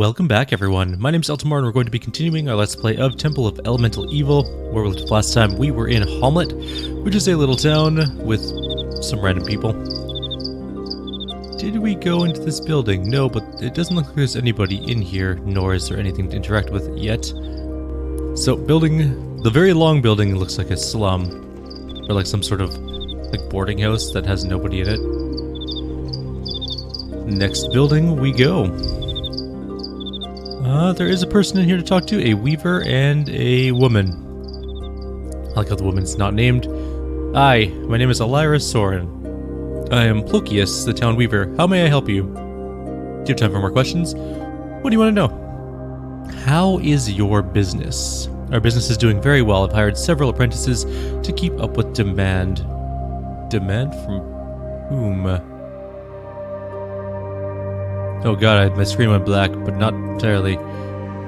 Welcome back everyone, my name is Eltimar and we're going to be continuing our Let's Play of Temple of Elemental Evil, where we left last time. We were in Hamlet, which is a little town with some random people. Did we go into this building? No, but it doesn't look like there's anybody in here, nor is there anything to interact with yet. So the very long building looks like a slum, or like some sort of like boarding house that has nobody in it. Next building we go. There is a person in here to talk to, a weaver and a woman. I like how the woman's not named. Hi, my name is Elira Soren. I am Plokius, the town weaver. How may I help you? Do you have time for more questions? What do you want to know? How is your business? Our business is doing very well. I've hired several apprentices to keep up with demand. Demand from whom? Oh god, my screen went black, but not entirely.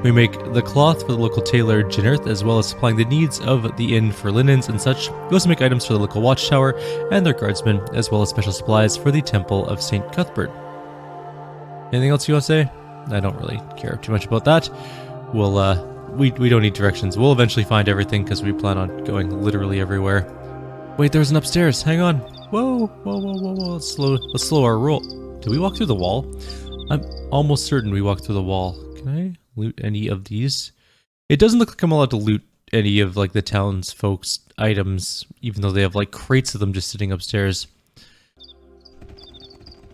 We make the cloth for the local tailor, Xvim, as well as supplying the needs of the inn for linens and such. We also make items for the local watchtower and their guardsmen, as well as special supplies for the Temple of St. Cuthbert. Anything else you want to say? I don't really care too much about that. We'll, we don't need directions. We'll eventually find everything, because we plan on going literally everywhere. Wait, there's an upstairs. Hang on. Whoa, whoa, whoa, whoa, whoa. Let's slow our roll. Did we walk through the wall? I'm almost certain we walked through the wall. Can I loot any of these? It doesn't look like I'm allowed to loot any of like the townsfolk's items, even though they have like crates of them just sitting upstairs.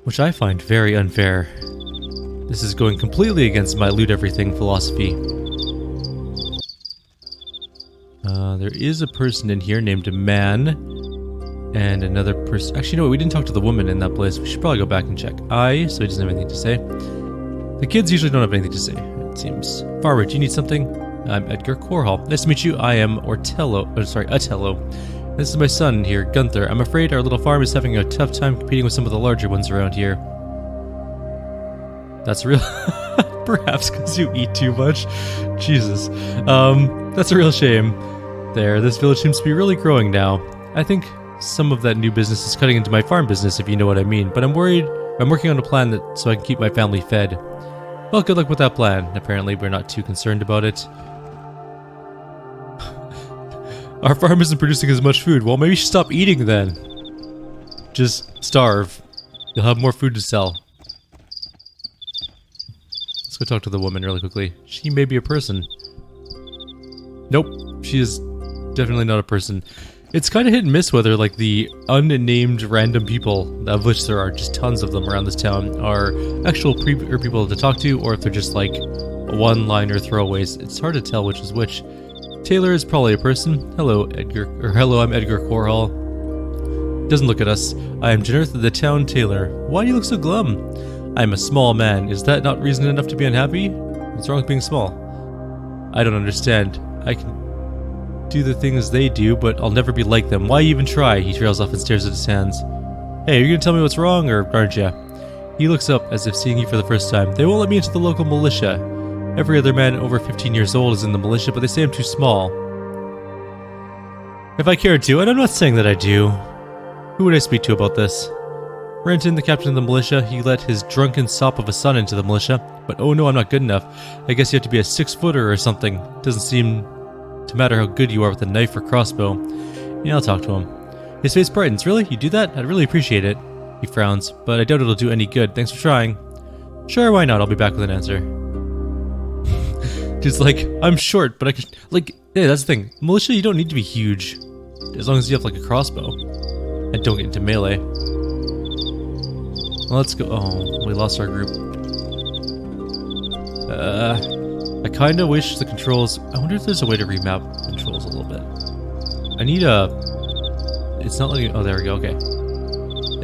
Which I find very unfair. This is going completely against my loot everything philosophy. There is a person in here named Man. And another person. Actually, no, we didn't talk to the woman in that place. We should probably go back and check. So he doesn't have anything to say. The kids usually don't have anything to say, it seems. Farmer, do you need something? I'm Edgar Corhall. Nice to meet you. I am Otello. This is my son here, Gunther. I'm afraid our little farm is having a tough time competing with some of the larger ones around here. That's real. Perhaps because you eat too much. Jesus. That's a real shame. There, this village seems to be really growing now. I think some of that new business is cutting into my farm business, if you know what I mean, but I'm worried. I'm working on a plan so I can keep my family fed. Well, good luck with that plan. Apparently, we're not too concerned about it. Our farm isn't producing as much food. Well, maybe you should stop eating then. Just starve. You'll have more food to sell. Let's go talk to the woman really quickly. She may be a person. Nope, she is definitely not a person. It's kind of hit and miss whether, like, the unnamed random people, of which there are just tons of them around this town, are actual people to talk to, or if they're just, like, one-liner throwaways. It's hard to tell which is which. Taylor is probably a person. Hello, hello, I'm Edgar Corhall. Doesn't look at us. I am Xvim, the town tailor. Why do you look so glum? I am a small man. Is that not reason enough to be unhappy? What's wrong with being small? I don't understand. I can do the things they do, but I'll never be like them. Why even try? He trails off and stares at his hands. Hey, are you gonna tell me what's wrong, or aren't ya? He looks up as if seeing you for the first time. They won't let me into the local militia. Every other man over 15 years old is in the militia, but they say I'm too small. If I cared to, and I'm not saying that I do. Who would I speak to about this? Renton, the captain of the militia, he let his drunken sop of a son into the militia, but oh no, I'm not good enough. I guess you have to be a 6-footer or something. Doesn't seem to matter how good you are with a knife or crossbow. Yeah, I'll talk to him. His face brightens. Really? You do that? I'd really appreciate it. He frowns, but I doubt it'll do any good. Thanks for trying. Sure, why not? I'll be back with an answer. Just like, I'm short, but I can... Like, yeah, that's the thing. Militia, you don't need to be huge. As long as you have, like, a crossbow. And don't get into melee. Well, let's go... Oh, we lost our group. I kinda wish the controls... I wonder if there's a way to remap controls a little bit. I need a... It's not letting... Oh, there we go, okay.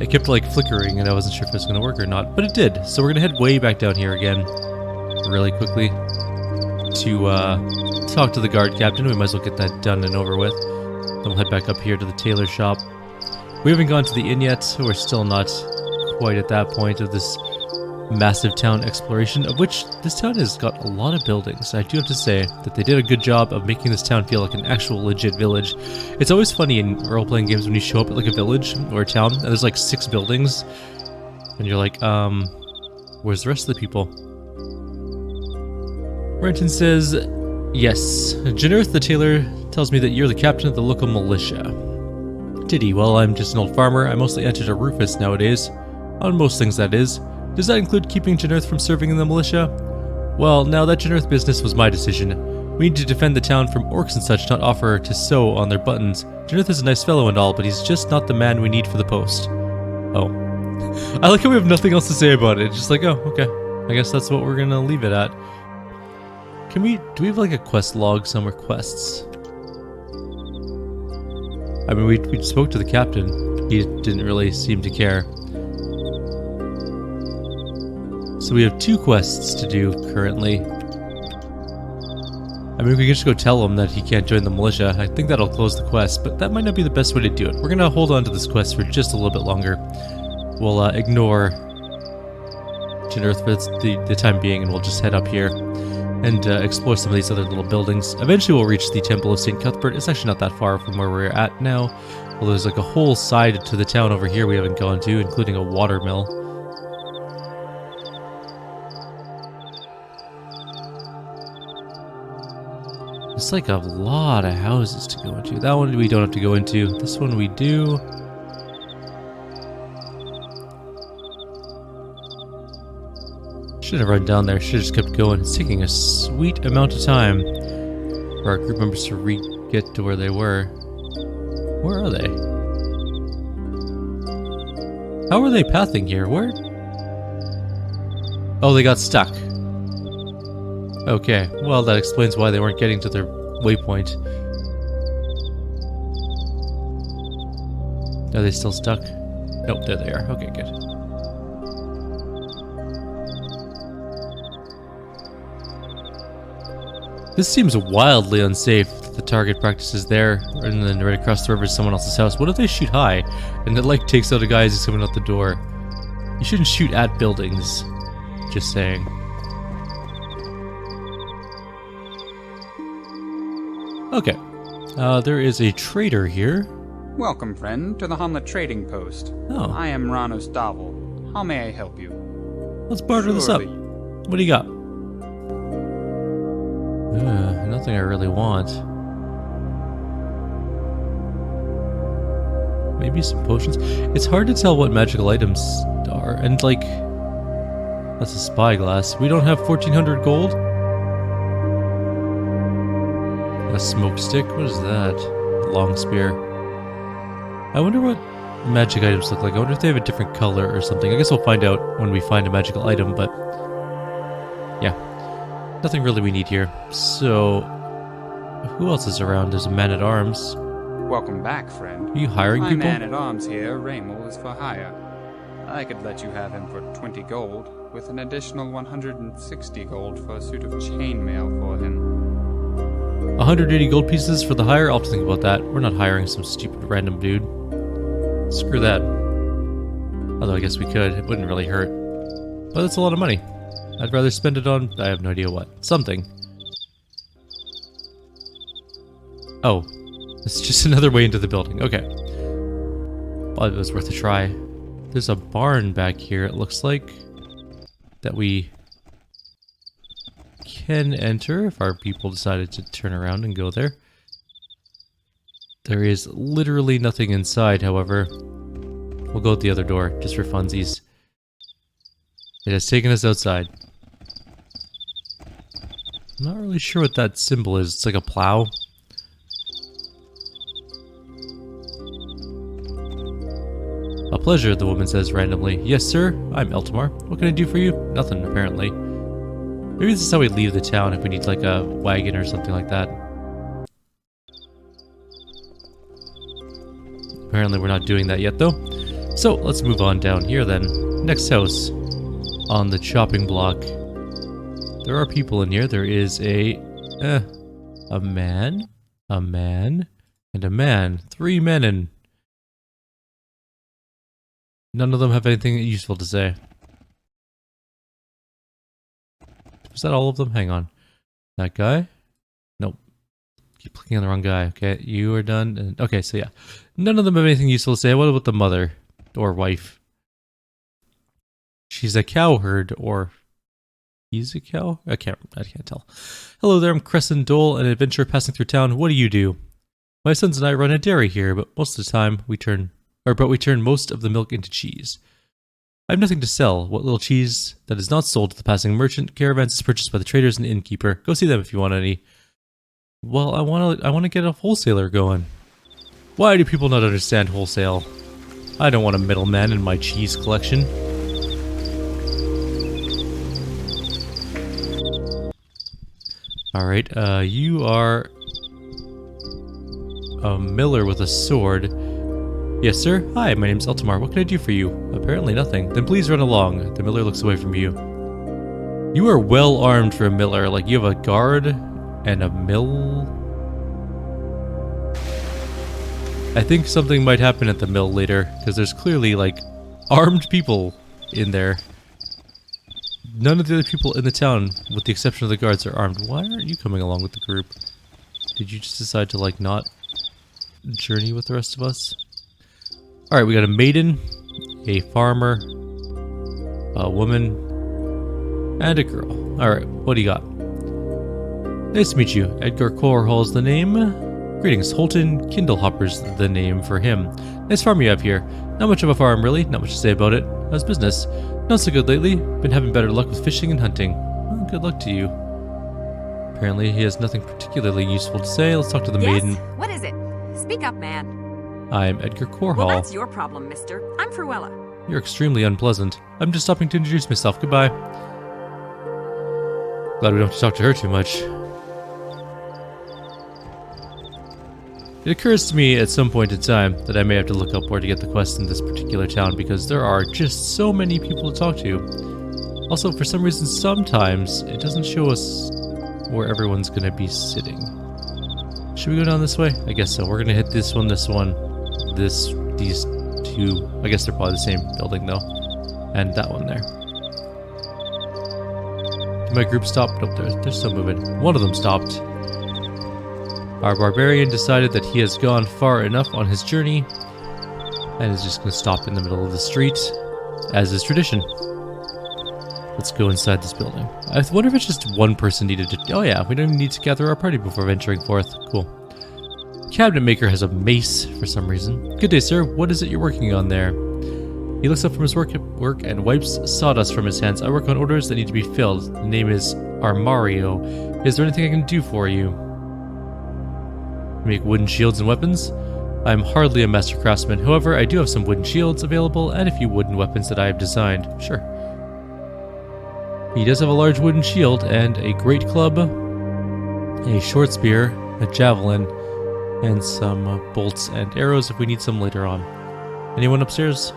It kept, like, flickering, and I wasn't sure if it was gonna work or not, but it did. So we're gonna head way back down here again, really quickly, to, talk to the guard captain. We might as well get that done and over with. Then we'll head back up here to the tailor shop. We haven't gone to the inn yet, so we're still not quite at that point of this massive town exploration, of which this town has got a lot of buildings. I do have to say that they did a good job of making this town feel like an actual legit village. It's always funny in role-playing games when you show up at like a village or a town and there's like 6 buildings and you're like, where's the rest of the people? Renton says, yes. Xenorth the tailor tells me that you're the captain of the local militia. Did he? Well, I'm just an old farmer. I mostly answer to Rufus nowadays. On most things, that is. Does that include keeping Xenorth from serving in the militia? Well, now that Xenorth business was my decision. We need to defend the town from orcs and such, not offer to sew on their buttons. Xenorth is a nice fellow and all, but he's just not the man we need for the post. Oh. I like how we have nothing else to say about it. Just like, oh, okay. I guess that's what we're gonna leave it at. Do we have like a quest log somewhere? Quests. I mean, we spoke to the captain. He didn't really seem to care. So we have 2 quests to do currently. I mean, we can just go tell him that he can't join the militia. I think that'll close the quest, but that might not be the best way to do it. We're gonna hold on to this quest for just a little bit longer. We'll ignore Xenorth for the time being, and we'll just head up here and explore some of these other little buildings. Eventually we'll reach the Temple of St. Cuthbert. It's actually not that far from where we're at now. Well, there's like a whole side to the town over here we haven't gone to, including a water mill. It's like a lot of houses to go into. That one we don't have to go into. This one we do. Should have run down there. Should have just kept going. It's taking a sweet amount of time for our group members to get to where they were. Where are they? How are they pathing here? Where? Oh, they got stuck. Okay, well that explains why they weren't getting to their waypoint. Are they still stuck? Nope, there they are. Okay, good. This seems wildly unsafe. The target practices there, and then right across the river is someone else's house. What if they shoot high, and it like takes out a guy as he's coming out the door? You shouldn't shoot at buildings. Just saying. Okay. There is a trader here. Welcome, friend, to the Hamlet Trading Post. Oh. I am Ranos Davel. How may I help you? Let's barter this up. Surely. What do you got? Nothing I really want. Maybe some potions. It's hard to tell what magical items are, and like, that's a spyglass. We don't have 1,400 gold. A smoke stick. What is that? Long spear. I wonder what magic items look like. I wonder if they have a different color or something. I guess we'll find out when we find a magical item, but yeah. Nothing really we need here. So, who else is around? There's a man-at-arms. Welcome back, friend. Are you hiring My people? man-at-arms here, Raymel, is for hire. I could let you have him for 20 gold, with an additional 160 gold for a suit of chainmail for him. 180 gold pieces for the hire? I'll have to think about that. We're not hiring some stupid random dude. Screw that. Although I guess we could. It wouldn't really hurt. But that's a lot of money. I'd rather spend it on... I have no idea what. Something. Oh. It's just another way into the building. Okay. Well, it was worth a try. There's a barn back here, it looks like. That we can enter if our people decided to turn around and go there. There is literally nothing inside, however. We'll go out the other door, just for funsies. It has taken us outside. I'm not really sure what that symbol is. It's like a plow. A pleasure, the woman says randomly. Yes, sir. I'm Eltimar. What can I do for you? Nothing, apparently. Maybe this is how we leave the town if we need like a wagon or something like that. Apparently we're not doing that yet, though. So, let's move on down here then. Next house. On the chopping block. There are people in here. There is a man, and a man. 3 men, and none of them have anything useful to say. Was that all of them? Hang on. That guy? Nope. Keep clicking on the wrong guy. Okay, you are done. And, okay, so yeah. None of them have anything useful to say. What about the mother? Or wife? She's a cowherd, or... He's a cow? I can't tell. Hello there, I'm Crescent Dole, an adventurer passing through town. What do you do? My sons and I run a dairy here, but most of the time we turn most of the milk into cheese. I have nothing to sell. What little cheese that is not sold to the passing merchant caravans is purchased by the traders and innkeeper. Go see them if you want any. Well, I want to get a wholesaler going. Why do people not understand wholesale? I don't want a middleman in my cheese collection. Alright, you are a miller with a sword. Yes, sir? Hi, my name's Eltimar. What can I do for you? Apparently nothing. Then please run along. The miller looks away from you. You are well armed for a miller. Like, you have a guard and a mill. I think something might happen at the mill later, because there's clearly, like, armed people in there. None of the other people in the town, with the exception of the guards, are armed. Why aren't you coming along with the group? Did you just decide to, like, not journey with the rest of us? Alright, we got a maiden, a farmer, a woman, and a girl. Alright, what do you got? Nice to meet you. Edgar Corhall's the name. Greetings, Holton Kindlehopper's the name for him. Nice farm you have here. Not much of a farm, really. Not much to say about it. How's business? Not so good lately. Been having better luck with fishing and hunting. Well, good luck to you. Apparently he has nothing particularly useful to say. Let's talk to the maiden. What is it? Speak up, man. I'm Edgar Corhall. Well, that's your problem, mister. I'm Fruella. You're extremely unpleasant. I'm just stopping to introduce myself. Goodbye. Glad we don't have to talk to her too much. It occurs to me at some point in time that I may have to look up where to get the quest in this particular town because there are just so many people to talk to. Also, for some reason, sometimes it doesn't show us where everyone's going to be sitting. Should we go down this way? I guess so. We're going to hit this one, these two. I guess they're probably the same building though. And that one there. Did my group stop? Nope, they're still moving. One of them stopped. Our barbarian decided that he has gone far enough on his journey and is just going to stop in the middle of the street, as is tradition. Let's go inside this building. I wonder if it's just one person needed to... Oh yeah, we don't even need to gather our party before venturing forth. Cool. Cabinet maker has a mace for some reason. Good day, sir. What is it you're working on there? He looks up from his work and wipes sawdust from his hands. I work on orders that need to be filled. The name is Armario. Is there anything I can do for you? Make wooden shields and weapons? I'm hardly a master craftsman. However, I do have some wooden shields available and a few wooden weapons that I have designed. Sure. He does have a large wooden shield and a great club, a short spear, a javelin, and some bolts and arrows if we need some later on. Anyone upstairs?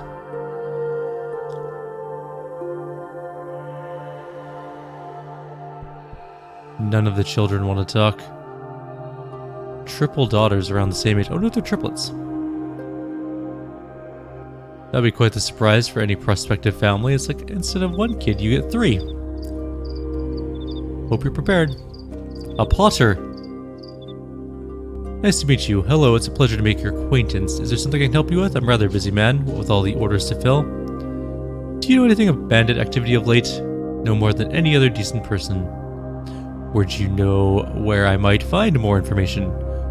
None of the children want to talk. Triple daughters around the same age. Oh no, they're triplets. That'd be quite the surprise for any prospective family. It's like, instead of one kid, you get 3. Hope you're prepared. A potter. Nice to meet you. Hello, it's a pleasure to make your acquaintance. Is there something I can help you with? I'm rather busy, man, with all the orders to fill. Do you know anything of bandit activity of late? No more than any other decent person. Would you know where I might find more information?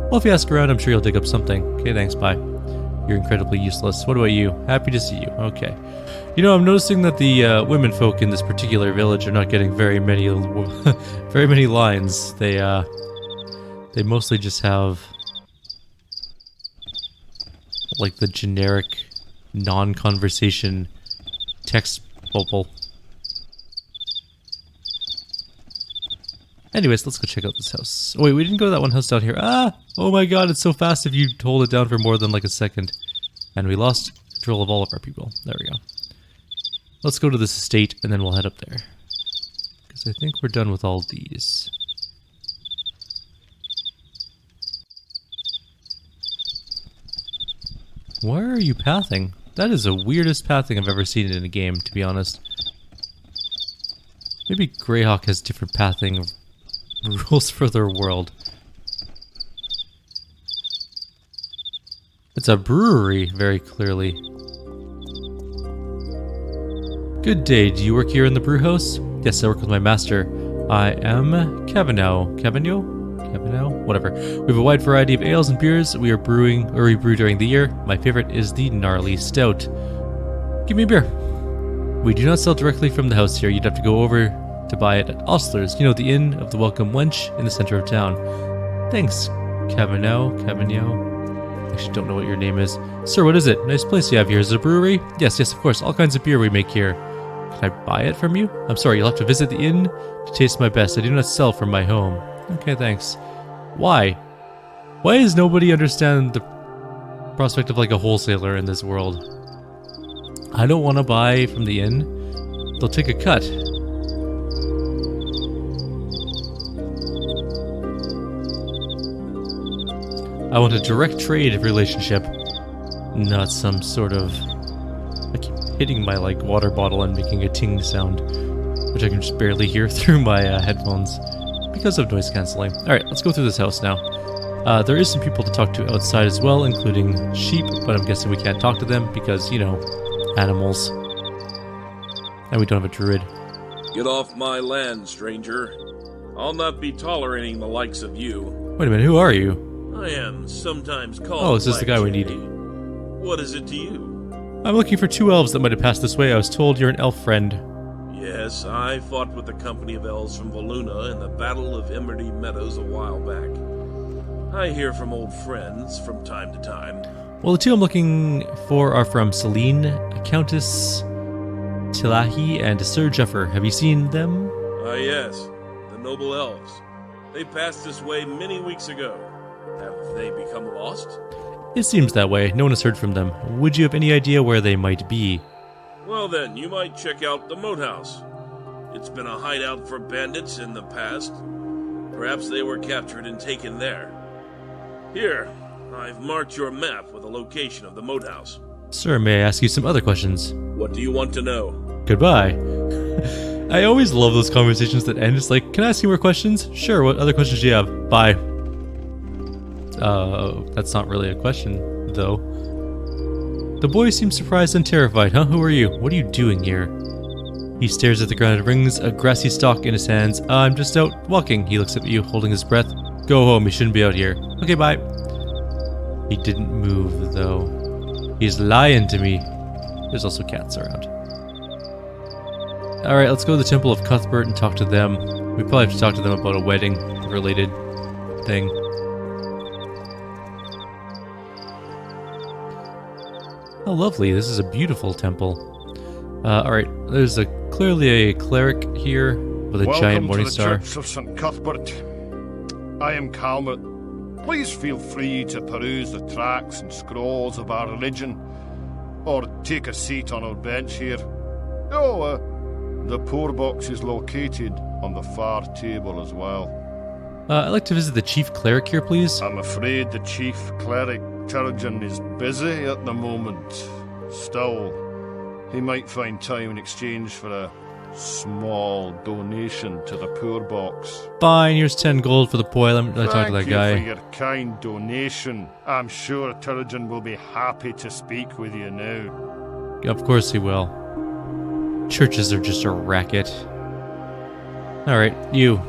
Well, if you ask around, I'm sure you'll dig up something. Okay, thanks, bye. You're incredibly useless. What about you? Happy to see you. Okay. You know, I'm noticing that the women folk in this particular village are not getting very many lines. They mostly just have like the generic non-conversation text bubble. Anyways, let's go check out this house. Oh, wait, we didn't go to that one house down here. Ah! Oh my god, it's so fast if you hold it down for more than like a second. And we lost control of all of our people. There we go. Let's go to this estate and then we'll head up there. Because I think we're done with all these. Where are you pathing? That is the weirdest pathing I've ever seen in a game, to be honest. Maybe Greyhawk has different pathing rules for their world. It's a brewery, very clearly. Good day, do you work here in the brew house? Yes, I work with my master. I am Kevino. Whatever. We have a wide variety of ales and beers we brew during the year. My favorite is the Gnarly Stout. Give me a beer. We do not sell directly from the house here. You'd have to go over to buy it at Ostler's. You know, the inn of the Welcome Wench in the center of town. Thanks, Kevino. I actually don't know what your name is. Sir, what is it? Nice place you have here. Is it a brewery? Yes, of course. All kinds of beer we make here. Can I buy it from you? I'm sorry, you'll have to visit the inn to taste my best. I do not sell from my home. Okay, thanks. Why? Why does nobody understand the prospect of like a wholesaler in this world? I don't want to buy from the inn. They'll take a cut. I want a direct trade relationship, not some sort of... I keep hitting my like water bottle and making a ting sound, which I can just barely hear through my headphones because of noise cancelling. Alright, let's go through this house now. There is some people to talk to outside as well, including sheep, but I'm guessing we can't talk to them because, you know, animals. And we don't have a druid. Get off my land, stranger. I'll not be tolerating the likes of you. Wait a minute, who are you? I am sometimes called... Oh, this is the guy we need. What is it to you? I'm looking for 2 elves that might have passed this way. I was told you're an elf friend. Yes, I fought with a company of elves from Voluna in the Battle of Emerdy Meadows a while back. I hear from old friends from time to time. Well, the 2 I'm looking for are from Celine, Countess Tilahi, and Sir Jeffer. Have you seen them? Yes, the noble elves. They passed this way many weeks ago. Have they become lost? It seems that way. No one has heard from them. Would you have any idea where they might be? Well then, you might check out the Moat House. It's been a hideout for bandits in the past. Perhaps they were captured and taken there. Here, I've marked your map with the location of the Moat House. Sir, may I ask you some other questions? What do you want to know? Goodbye. I always love those conversations that end. It's like, can I ask you more questions? Sure, what other questions do you have? Bye. That's not really a question, though. The boy seems surprised and terrified. Huh? Who are you? What are you doing here? He stares at the ground and wrings a grassy stalk in his hands. I'm just out walking. He looks at you, holding his breath. Go home. You shouldn't be out here. Okay, bye. He didn't move, though. He's lying to me. There's also cats around. Alright, let's go to the Temple of Cuthbert and talk to them. We probably have to talk to them about a wedding-related thing. Oh, lovely. This is a beautiful temple. Alright, there's clearly a cleric here with a giant morning star. Welcome to the Church of St. Cuthbert. I am Calvert. Please feel free to peruse the tracts and scrolls of our religion, or take a seat on our bench here. The poor box is located on the far table as well. I'd like to visit the chief cleric here, please. I'm afraid the chief cleric, Turgeon, is busy at the moment. Still, he might find time in exchange for a small donation to the poor box. Fine, here's 10 gold for the boy. Let me talk to that guy. Thank you for your kind donation. I'm sure Turgeon will be happy to speak with you now. Of course he will. Churches are just a racket. Alright, you.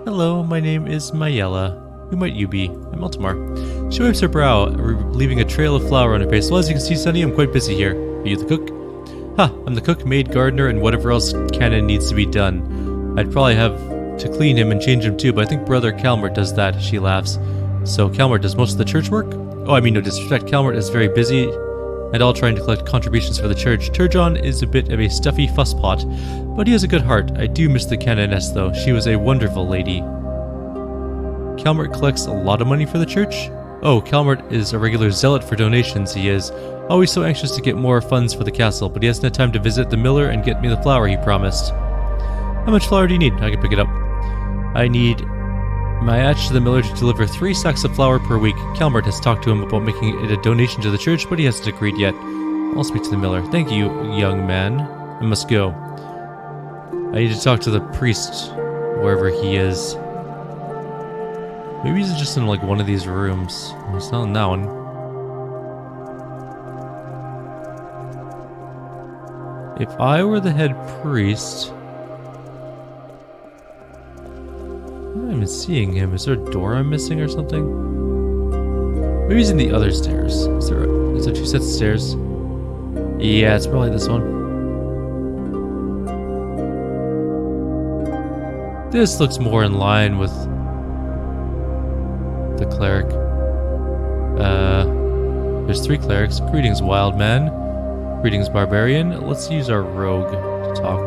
Hello, my name is Mayella. Who might you be? I'm Eltimar. She wipes her brow, leaving a trail of flour on her face. Well, as you can see, Sonny, I'm quite busy here. Are you the cook? I'm the cook, maid, gardener, and whatever else canon needs to be done. I'd probably have to clean him and change him too, but I think Brother Calmert does that, she laughs. So Calmert does most of the church work? Oh, I mean no disrespect, Calmert is very busy and all trying to collect contributions for the church. Turgeon is a bit of a stuffy fusspot, but he has a good heart. I do miss the canoness though, she was a wonderful lady. Calmert collects a lot of money for the church? Oh, Calmert is a regular zealot for donations, he is. Always so anxious to get more funds for the castle, but he hasn't had time to visit the miller and get me the flour he promised. How much flour do you need? I can pick it up. I need my atch to the miller to deliver 3 sacks of flour per week. Calmert has talked to him about making it a donation to the church, but he hasn't agreed yet. I'll speak to the miller. Thank you, young man. I must go. I need to talk to the priest, wherever he is. Maybe he's just in like one of these rooms. He's not in that one. If I were the head priest, I'm not even seeing him. Is there a door I'm missing or something? Maybe he's in the other stairs. Is there 2 sets of stairs? Yeah, it's probably this one. This looks more in line with the cleric. There's 3 clerics. Greetings, wild man. Greetings, barbarian. Let's use our rogue to talk.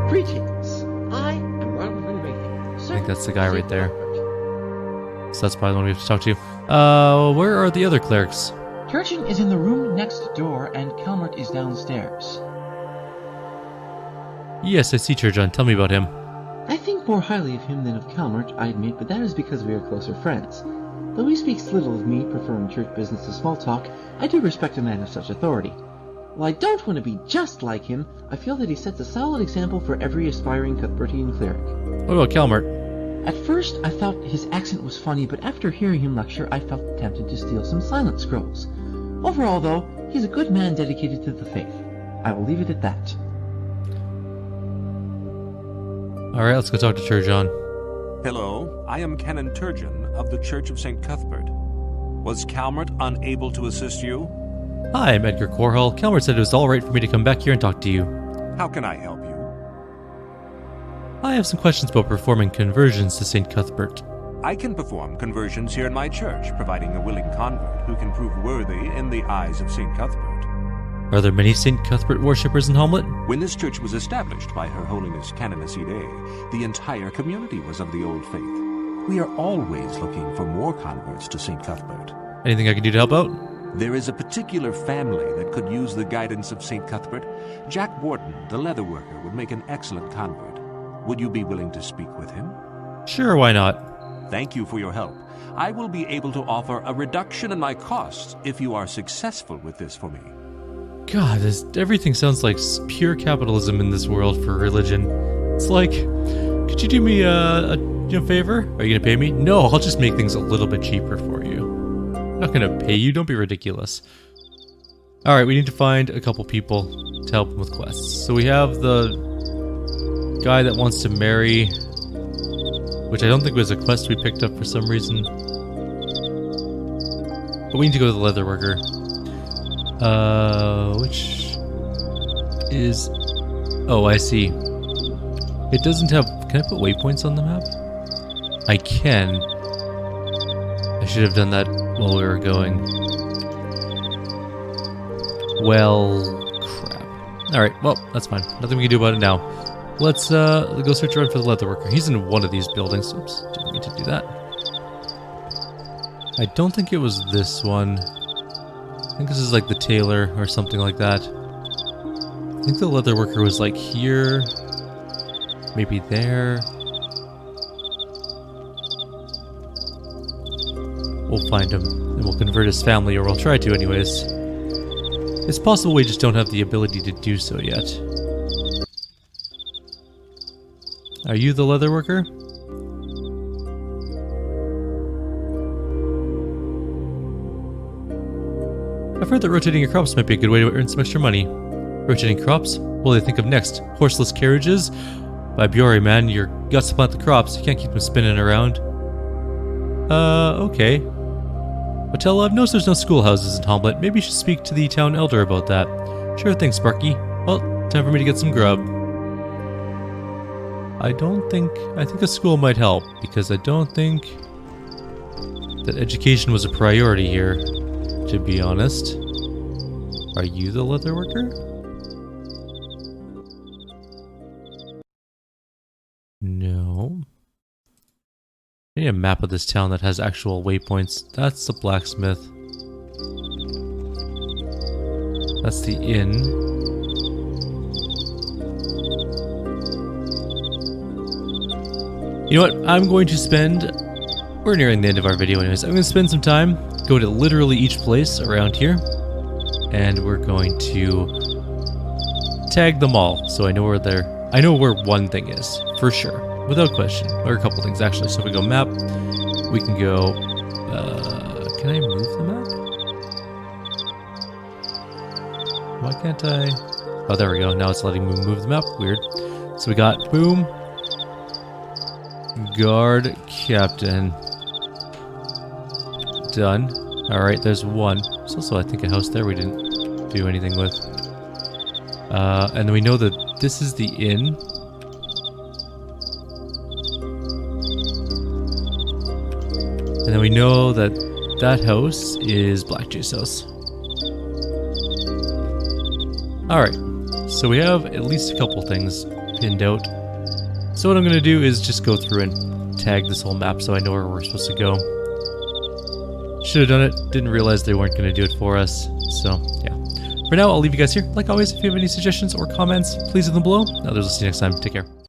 Greetings. I am Ronald Renovating. I think that's the guy right there. So that's probably the one we have to talk to. Where are the other clerics? Turchin is in the room next door, and Calmert is downstairs. Yes, I see Turjon. Tell me about him. I think more highly of him than of Calmert, I admit, but that is because we are closer friends. Though he speaks little of me, preferring church business to small talk, I do respect a man of such authority. While I don't want to be just like him, I feel that he sets a solid example for every aspiring Cuthbertian cleric. What about Calmert? At first, I thought his accent was funny, but after hearing him lecture, I felt tempted to steal some silent scrolls. Overall, though, he's a good man dedicated to the faith. I will leave it at that. Alright, let's go talk to Turjon. Hello, I am Canon Turgeon of the Church of St. Cuthbert. Was Calmert unable to assist you? Hi, I'm Edgar Corhall. Calmert said it was alright for me to come back here and talk to you. How can I help you? I have some questions about performing conversions to St. Cuthbert. I can perform conversions here in my church, providing a willing convert who can prove worthy in the eyes of St. Cuthbert. Are there many St. Cuthbert worshippers in Hamlet? When this church was established by Her Holiness Canoness Ide, the entire community was of the old faith. We are always looking for more converts to St. Cuthbert. Anything I can do to help out? There is a particular family that could use the guidance of St. Cuthbert. Jack Wharton, the leather worker, would make an excellent convert. Would you be willing to speak with him? Sure, why not? Thank you for your help. I will be able to offer a reduction in my costs if you are successful with this for me. God, everything sounds like pure capitalism in this world for religion. It's like, could you do me a favor? Are you gonna pay me? No, I'll just make things a little bit cheaper for you. I'm not gonna pay you, don't be ridiculous. Alright, we need to find a couple people to help him with quests. So we have the guy that wants to marry, which I don't think was a quest we picked up for some reason. But we need to go to the leather worker. Which is... Oh, I see. It doesn't have... Can I put waypoints on the map? I can. I should have done that while we were going. Well, crap. Alright, well, that's fine. Nothing we can do about it now. Let's go search around for the leather worker. He's in one of these buildings. Oops, didn't mean to do that. I don't think it was this one. I think this is like the tailor or something like that. I think the leather worker was like here. Maybe there. We'll find him and we'll convert his family, or we'll try to anyways. It's possible we just don't have the ability to do so yet. Are you the leather worker? I've heard that rotating your crops might be a good way to earn some extra money. Rotating crops? What will they think of next? Horseless carriages? By Biore, man, you're guts to plant the crops. You can't keep them spinning around. Okay. Patella, I've noticed there's no schoolhouses in Hamlet. Maybe you should speak to the town elder about that. Sure thing, Sparky. Well, time for me to get some grub. I think a school might help, because I don't think that education was a priority here, to be honest. Are you the leather worker? No. I need a map of this town that has actual waypoints. That's the blacksmith. That's the inn. You know what? I'm going to spend... We're nearing the end of our video anyways. I'm going to spend some time, go to literally each place around here, and we're going to tag them all so I know where they're... I know where one thing is, for sure. Without question. Or a couple things, actually. So if we go map, we can go... can I move the map? Why can't I... Oh, there we go. Now it's letting me move the map. Weird. So we got boom, Guard captain. Done. Alright, there's one. There's also, I think, a house there we didn't do anything with. And then we know that this is the inn. And then we know that that house is Blackjay's house. Alright, so we have at least a couple things pinned out. So what I'm going to do is just go through and tag this whole map so I know where we're supposed to go. Should have done it, didn't realize they weren't going to do it for us, so yeah. For now, I'll leave you guys here. Like always, if you have any suggestions or comments, please leave them below. Others will see you next time. Take care.